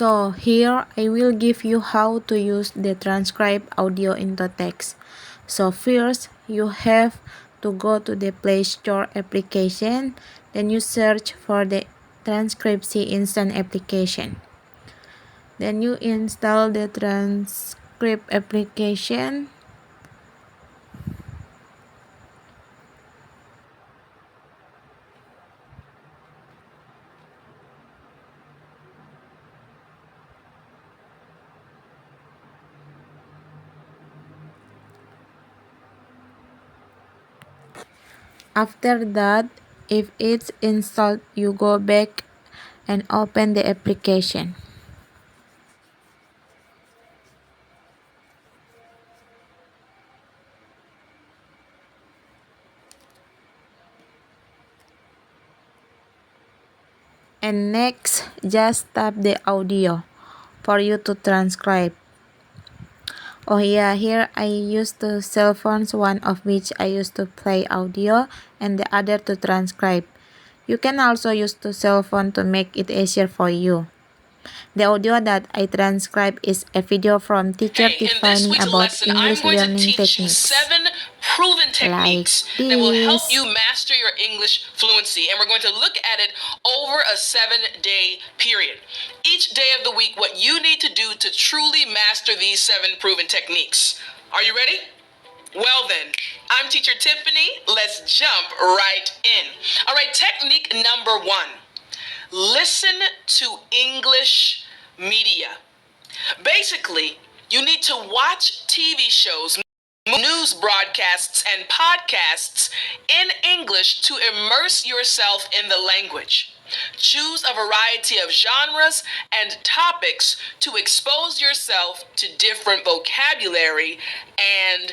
So here I will give you how to use the transcribe audio into text. So first you have to go to the Play Store application, then you search for the Transcription Instant application. Then you install the transcript application. After that, if it's installed, you go back and open the application. And next, just tap the audio for you to transcribe. Oh yeah, here I used two cell phones, one of which I used to play audio and the other to transcribe. You can also use two cell phones to make it easier for you. The audio that I transcribe is a video from teacher defining about English learning techniques. 7 proven techniques that will help you master your English fluency. And we're going to look at it over a 7-day period. Each day of the week, what you need to do to truly master these 7 proven techniques. Are you ready? Well then, I'm Teacher Tiffany. Let's jump right in. All right, technique number 1. Listen to English media. Basically, you need to watch TV shows, news broadcasts, and podcasts in English to immerse yourself in the language. Choose a variety of genres and topics to expose yourself to different vocabulary and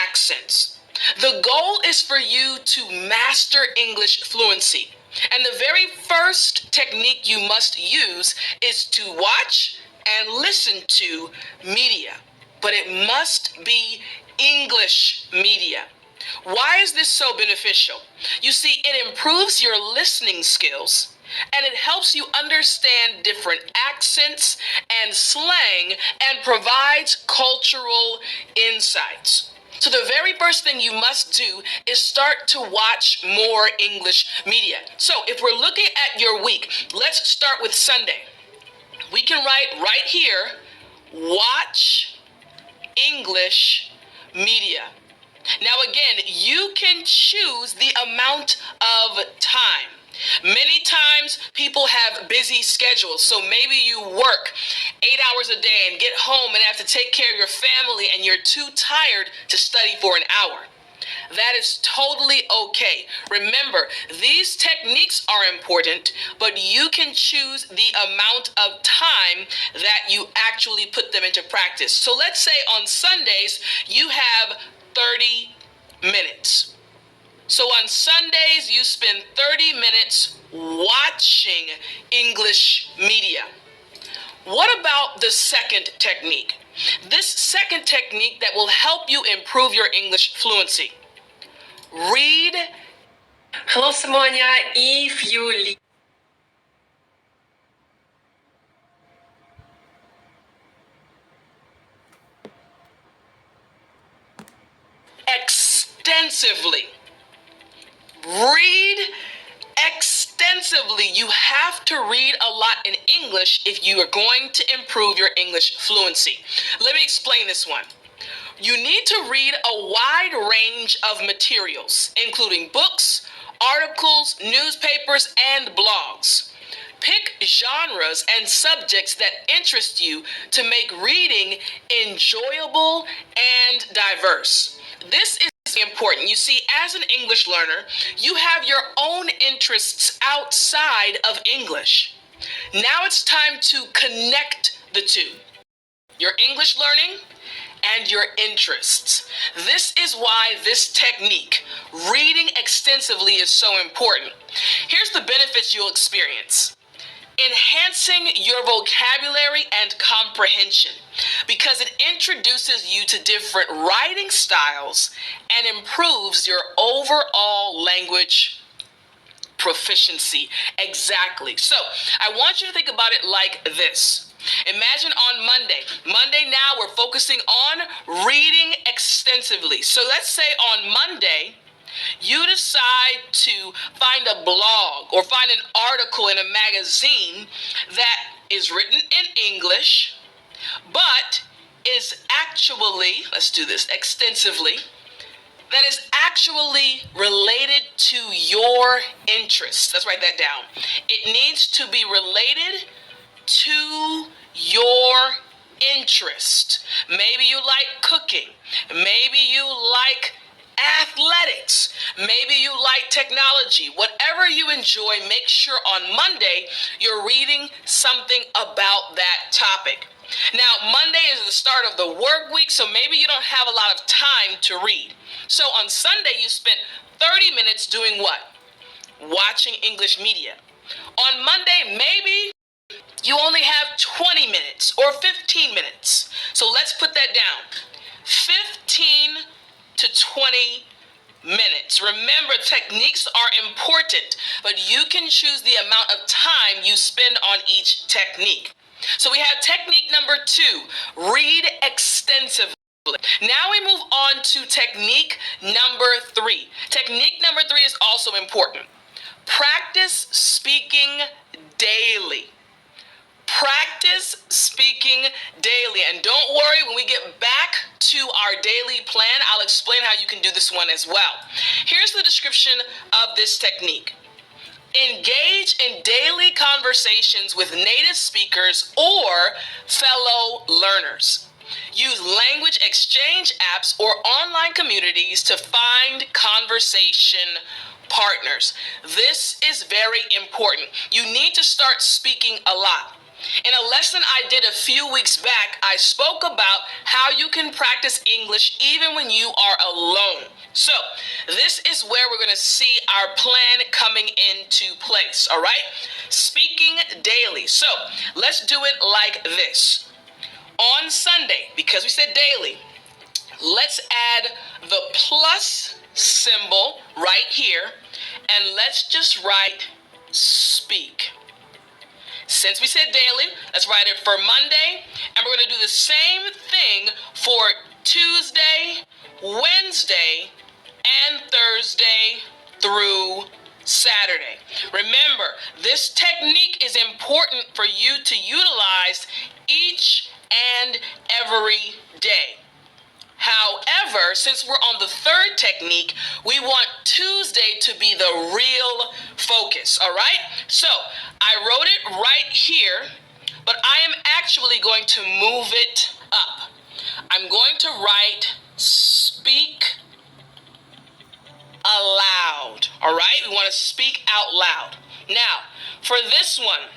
accents. The goal is for you to master English fluency. And the very first technique you must use is to watch and listen to media. But it must be English media. Why is this so beneficial? You see, it improves your listening skills and it helps you understand different accents and slang and provides cultural insights. So the very first thing you must do is start to watch more English media. So if we're looking at your week, let's start with Sunday. We can write right here, watch English media. Now again, you can choose the amount of time. Many times people have busy schedules, so maybe you work 8 hours a day and get home and have to take care of your family and you're too tired to study for an hour. That is totally okay. Remember, these techniques are important, but you can choose the amount of time that you actually put them into practice. So let's say on Sundays, you have 30 minutes. So on Sundays, you spend 30 minutes watching English media. What about the second technique? This second technique that will help you improve your English fluency. Read. Halo semuanya, if you extensively. Read extensively. You have to read a lot in English if you are going to improve your English fluency. Let me explain this one. You need to read a wide range of materials, including books, articles, newspapers, and blogs. Pick genres and subjects that interest you to make reading enjoyable and diverse. This is important. You see, as an English learner, you have your own interests outside of English. Now it's time to connect the two. Your English learning and your interests. This is why this technique, reading extensively, is so important. Here's the benefits you'll experience. Enhancing your vocabulary and comprehension, because it introduces you to different writing styles and improves your overall language proficiency. Exactly. So I want you to think about it like this. Imagine on Monday. Monday now we're focusing on reading extensively. So let's say on Monday, you decide to find a blog or find an article in a magazine that is written in English, but is actually, let's do this extensively, that is actually related to your interests. Let's write that down. It needs to be related to your interest. Maybe you like cooking. Maybe you like athletics. Maybe you like technology. Whatever you enjoy, make sure on Monday you're reading something about that topic. Now, Monday is the start of the work week, so maybe you don't have a lot of time to read. So on Sunday, you spent 30 minutes doing what? Watching English media. On Monday, maybe you only have 20 minutes or 15 minutes. So let's put that down. 15 to 20 minutes. Remember, techniques are important, but you can choose the amount of time you spend on each technique. So we have technique number 2, read extensively. Now we move on to technique number 3. Technique number 3 is also important. Practice speaking daily. Practice speaking daily. And don't worry, when we get back to our daily plan, I'll explain how you can do this one as well. Here's the description of this technique. Engage in daily conversations with native speakers or fellow learners. Use language exchange apps or online communities to find conversation partners. This is very important. You need to start speaking a lot. In a lesson I did a few weeks back, I spoke about how you can practice English even when you are alone. So, this is where we're going to see our plan coming into place, all right? Speaking daily. So, let's do it like this. On Sunday, because we said daily, let's add the plus symbol right here, and let's just write speak. Since we said daily, let's write it for Monday, and we're going to do the same thing for Tuesday, Wednesday, and Thursday through Saturday. Remember, this technique is important for you to utilize each and every day. However, since we're on the 3rd technique, we want Tuesday to be the real focus, all right? So, I wrote it right here, but I am actually going to move it up. I'm going to write speak aloud, all right? We want to speak out loud. Now, for this one,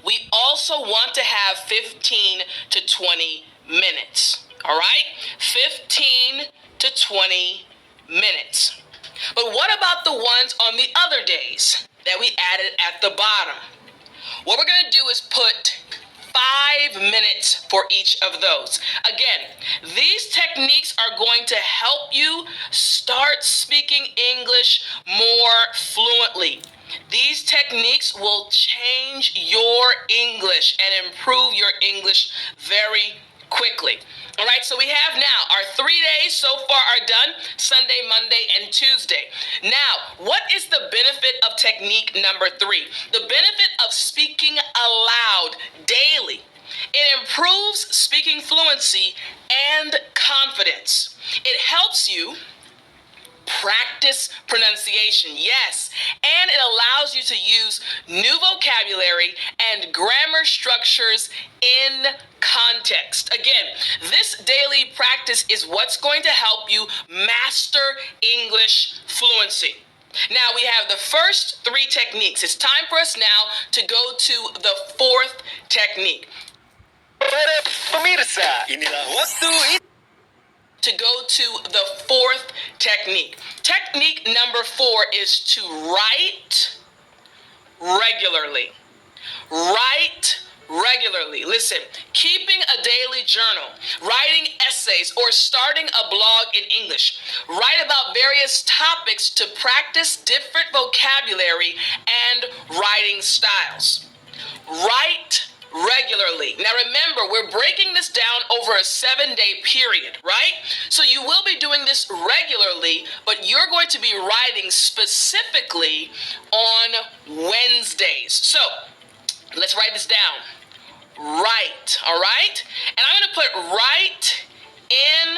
we also want to have 15 to 20 minutes. All right? 15 to 20 minutes. But what about the ones on the other days that we added at the bottom? What we're going to do is put 5 minutes for each of those. Again, these techniques are going to help you start speaking English more fluently. These techniques will change your English and improve your English very quickly. All right, so we have now our 3 days so far are done, Sunday, Monday, and Tuesday. Now, what is the benefit of technique number 3? The benefit of speaking aloud daily. It improves speaking fluency and confidence. It helps you practice pronunciation, yes, and it allows you to use new vocabulary and grammar structures in context. Again, this daily practice is what's going to help you master English fluency. Now we have the first 3 techniques. It's time for us now to go to the 4th technique. Para pemirsa, inilah waktu To go to the 4th technique. Technique number 4 is to write regularly. Write regularly. Listen, keeping a daily journal, writing essays, or starting a blog in English. Write about various topics to practice different vocabulary and writing styles. Write regularly. Now remember, we're breaking this down over a 7-day period, right? So you will be doing this regularly, but you're going to be writing specifically on Wednesdays. So let's write this down. Write, all right? And I'm going to put write in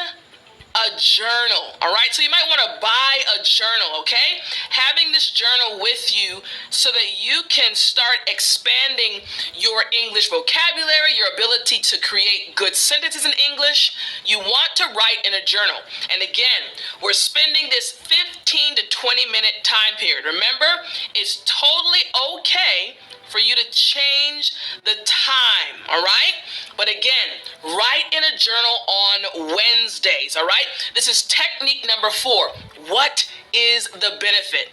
a journal, all right? So you might want to buy a journal, okay? Having this journal with you so that you can start expanding your English vocabulary, your ability to create good sentences in English. You want to write in a journal. And again, we're spending this 15 to 20 minute time period. Remember, it's totally okay for you to change the time, all right? But again, write in a journal on Wednesdays, all right? This is technique number 4. What is the benefit?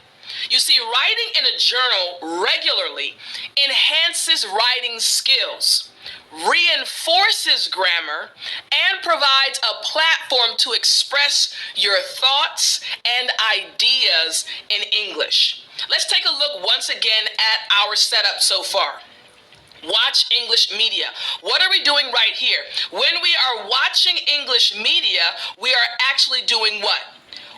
You see, writing in a journal regularly enhances writing skills, reinforces grammar, and provides a platform to express your thoughts and ideas in English. Let's take a look once again at our setup so far. Watch English media. What are we doing right here? When we are watching English media, we are actually doing what?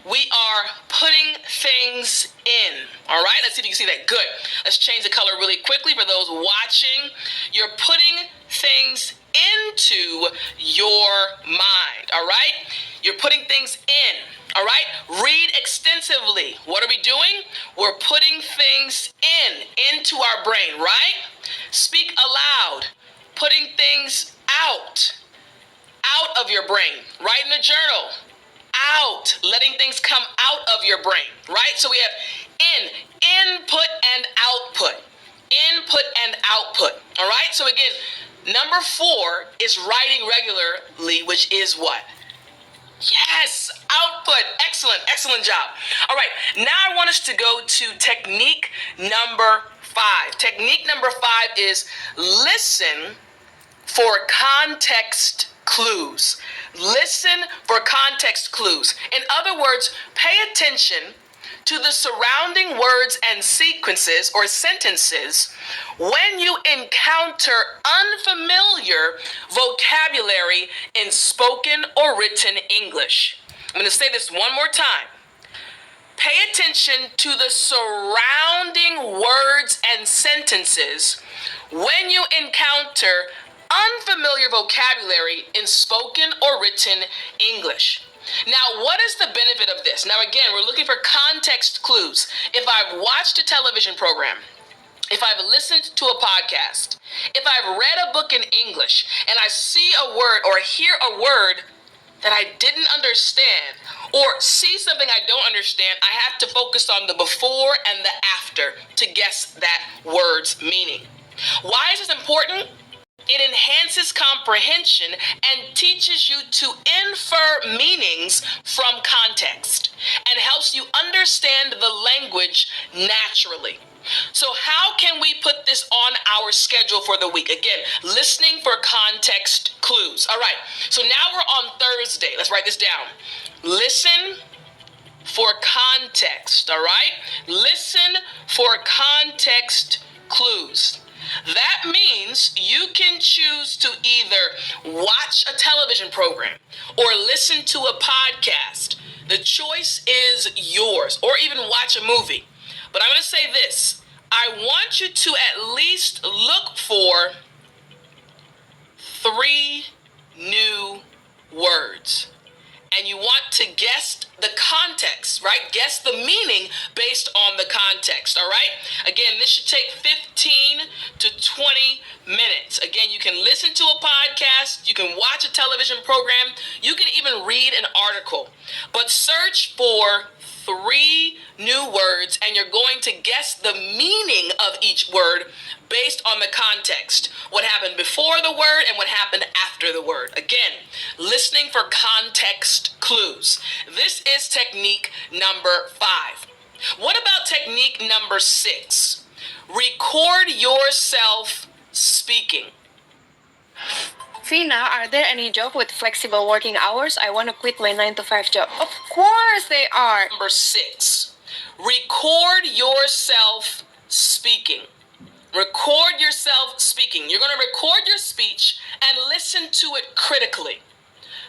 We are putting things in. All right, let's see if you can see that. Good. Let's change the color really quickly for those watching. You're putting things into your mind. All right, you're putting things in. All right, read extensively. What are we doing? We're putting things into our brain, right? Speak aloud, putting things out of your brain. Write in a journal, out, letting things come out of your brain, right? So we have input and output, all right? So again, number 4 is writing regularly, which is what? Yes, output. Excellent job. All right, now I want us to go to technique number 5. Technique number 5 is listen for context clues. Listen for context clues. In other words, pay attention to the surrounding words and sequences or sentences when you encounter unfamiliar vocabulary in spoken or written English. I'm going to say this one more time. Pay attention to the surrounding words and sentences when you encounter unfamiliar vocabulary in spoken or written English. Now, what is the benefit of this? Now, again, we're looking for context clues. If I've watched a television program, if I've listened to a podcast, if I've read a book in English, and I see a word or hear a word that I didn't understand, or see something I don't understand, I have to focus on the before and the after to guess that word's meaning. Why is this important? It enhances comprehension and teaches you to infer meanings from context and helps you understand the language naturally. So how can we put this on our schedule for the week? Again, listening for context clues. All right, so now we're on Thursday. Let's write this down. Listen for context, all right? Listen for context clues. That means you can choose to either watch a television program or listen to a podcast. The choice is yours, or even watch a movie. But I'm going to say this. I want you to at least look for 3 new words. And you want to guess the context, right? Guess the meaning based on the context, all right? Again, this should take 15 to 20 minutes. Again, you can listen to a podcast, you can watch a television program, you can even read an article. But search for 3 new words, and you're going to guess the meaning of each word based on the context. What happened before the word and what happened after the word. Again, listening for context clues. This is technique number 5. What about technique number 6? Record yourself speaking. Fina, are there any jobs with flexible working hours? I want to quit my 9-to-5 job. Of course they are. Number 6, record yourself speaking. Record yourself speaking. You're going to record to it critically.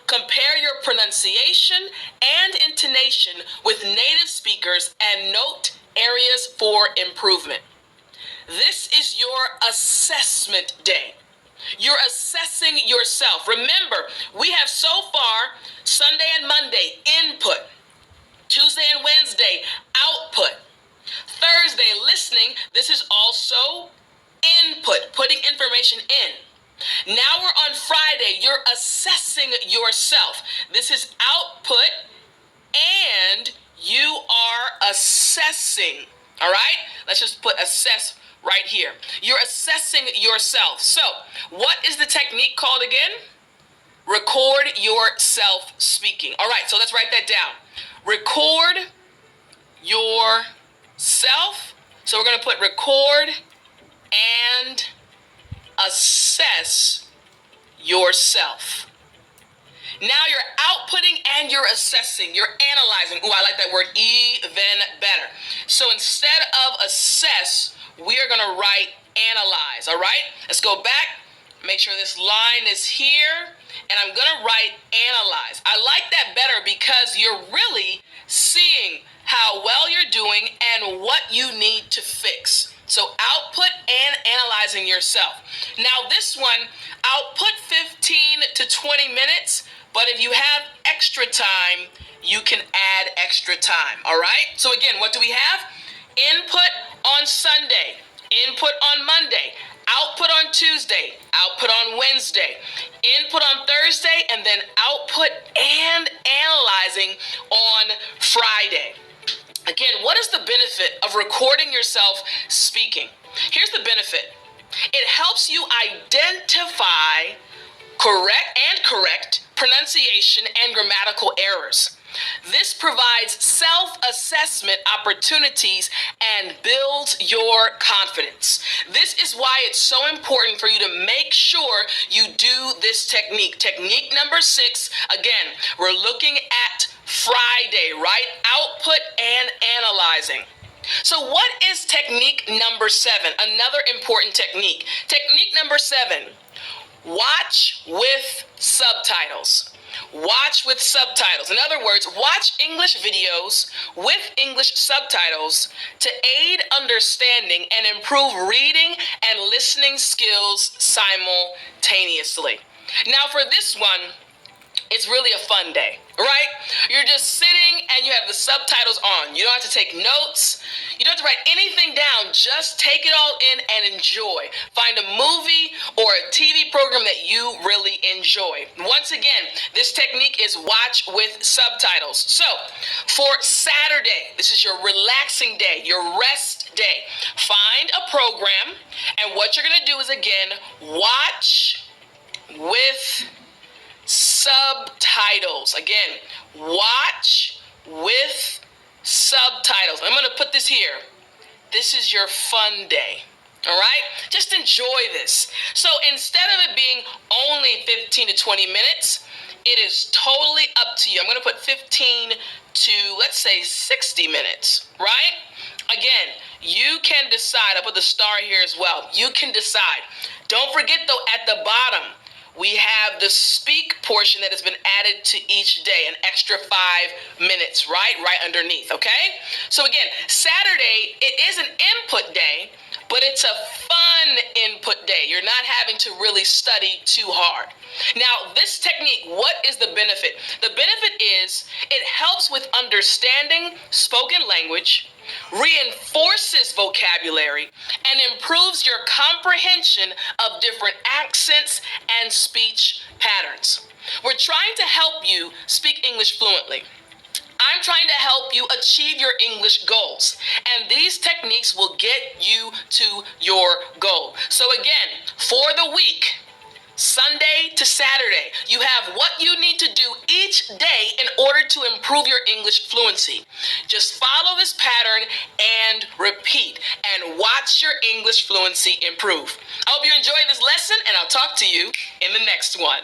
Compare your pronunciation and intonation with native speakers and note areas for improvement. This is your assessment day. You're assessing yourself. Remember, we have so far Sunday and Monday, input. Tuesday and Wednesday, output. Thursday, listening. This is also input, putting information in. Now we're on Friday. You're assessing yourself. This is output, and you are assessing. All right? Let's just put assess right here. You're assessing yourself. So, what is the technique called again? Record yourself speaking. All right, so let's write that down. Record yourself. So we're going to put record and assess yourself. Now you're outputting and you're assessing. You're analyzing. Ooh, I like that word even better. So instead of assess, we are going to write analyze. All right? Let's go back. Make sure this line is here. And I'm going to write analyze. I like that better because you're really seeing how well you're doing and what you need to fix. So output and analyzing yourself. Now this one, output 15 to 20 minutes, but if you have extra time, you can add extra time, all right? So again, what do we have? Input on Sunday, input on Monday, output on Tuesday, output on Wednesday, input on Thursday, and then output and analyzing on Friday. Again, what is the benefit of recording yourself speaking? Here's the benefit. It helps you identify correct pronunciation and grammatical errors. This provides self-assessment opportunities and builds your confidence. This is why it's so important for you to make sure you do this technique. Technique number 6, again, we're looking at Friday, right? Output and analyzing. So what is technique number 7? Another important technique. Technique number 7, watch with subtitles. Watch with subtitles. In other words, watch English videos with English subtitles to aid understanding and improve reading and listening skills simultaneously. Now for this one, it's really a fun day, right? You're just sitting and you have the subtitles on. You don't have to take notes. You don't have to write anything down. Just take it all in and enjoy. Find a movie or a TV program that you really enjoy. Once again, this technique is watch with subtitles. So for Saturday, this is your relaxing day, your rest day. Find a program, and what you're going to do is, again, watch with subtitles. Again, watch with subtitles. I'm going to put this here. This is your fun day. All right? Just enjoy this. So instead of it being only 15 to 20 minutes, it is totally up to you. I'm going to put 15 to, let's say, 60 minutes, right? Again, you can decide. I'll put the star here as well. You can decide. Don't forget, though, at the bottom, we have the speak portion that has been added to each day, an extra 5 minutes, right underneath, okay? So again, Saturday, it is an input day, but it's a fun input day. You're not having to really study too hard. Now, this technique, what is the benefit? The benefit is it helps with understanding spoken language, reinforces vocabulary, and improves your comprehension of different accents and speech patterns. We're trying to help you speak English fluently. I'm trying to help you achieve your English goals, and these techniques will get you to your goal. So again, for the week, Sunday to Saturday, you have what you need to do each day in order to improve your English fluency. Just follow this pattern and repeat, and watch your English fluency improve. I hope you enjoyed this lesson, and I'll talk to you in the next one.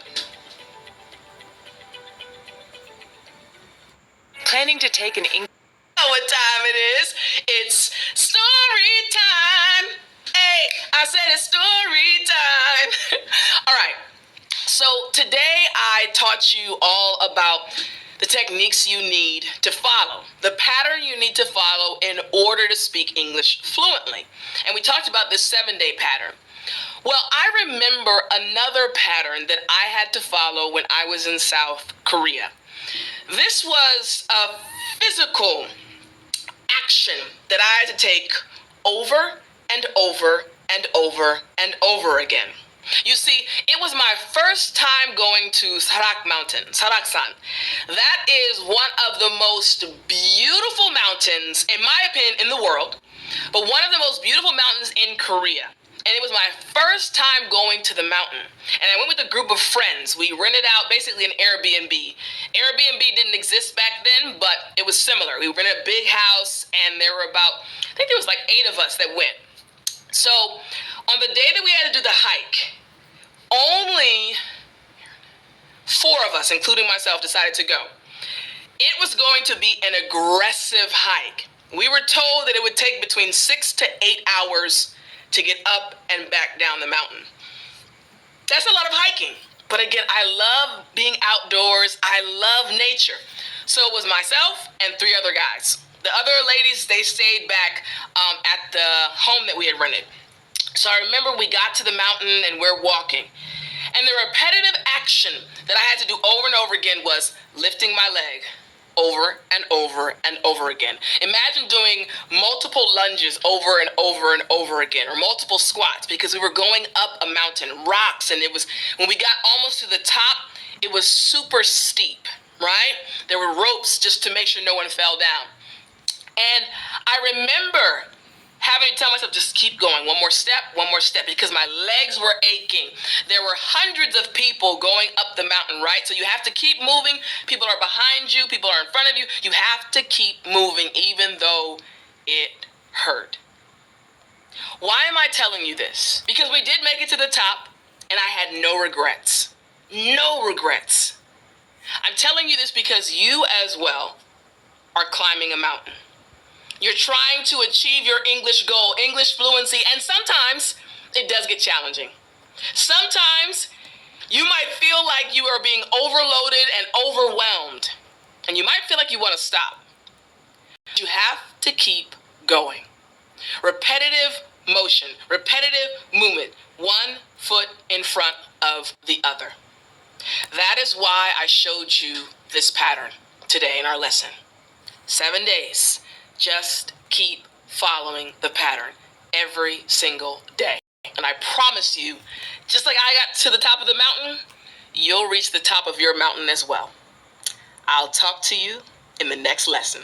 Planning to take an English... Oh, what time it is? It's story time. Hey, I said it's story time. All right. So So today I taught you all about the techniques you need to follow, the pattern you need to follow in order to speak English fluently. And we talked about this 7-day pattern. Well, I remember another pattern that I had to follow when I was in South Korea. This was a physical action that I had to take over and over and over and over again. You see, it was my first time going to Sarak Mountain, Sarak-san. That is one of the most beautiful mountains, in my opinion, in the world, but one of the most beautiful mountains in Korea. And it was my first time going to the mountain. And I went with a group of friends. We rented out basically an Airbnb. Airbnb didn't exist back then, but it was similar. We rented a big house, and there were I think there was like 8 of us that went. So on the day that we had to do the hike, only 4 of us, including myself, decided to go. It was going to be an aggressive hike. We were told that it would take between 6 to 8 hours to get up and back down the mountain. That's a lot of hiking. But again, I love being outdoors. I love nature. So it was myself and 3 other guys. The other ladies, they stayed back at the home that we had rented. So I remember we got to the mountain and we're walking. And the repetitive action that I had to do over and over again was lifting my leg over and over and over again. Imagine doing multiple lunges over and over and over again, or multiple squats, because we were going up a mountain, rocks, and it was, when we got almost to the top, it was super steep, right? There were ropes just to make sure no one fell down. And I remember having to tell myself, just keep going, one more step, because my legs were aching. There were hundreds of people going up the mountain, right? So you have to keep moving. People are behind you, people are in front of you. You have to keep moving, even though it hurt. Why am I telling you this? Because we did make it to the top, and I had no regrets. No regrets. I'm telling you this because you as well are climbing a mountain. You're trying to achieve your English goal, English fluency, and sometimes it does get challenging. Sometimes you might feel like you are being overloaded and overwhelmed, and you might feel like you want to stop. You have to keep going. Repetitive motion, repetitive movement, one foot in front of the other. That is why I showed you this pattern today in our lesson. 7 days. Just keep following the pattern every single day. And I promise you, just like I got to the top of the mountain, you'll reach the top of your mountain as well. I'll talk to you in the next lesson.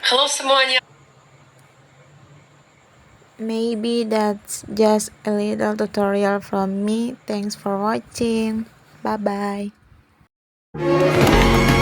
Hello semuanya. Maybe that's just a little tutorial from me. Thanks for watching. Bye bye.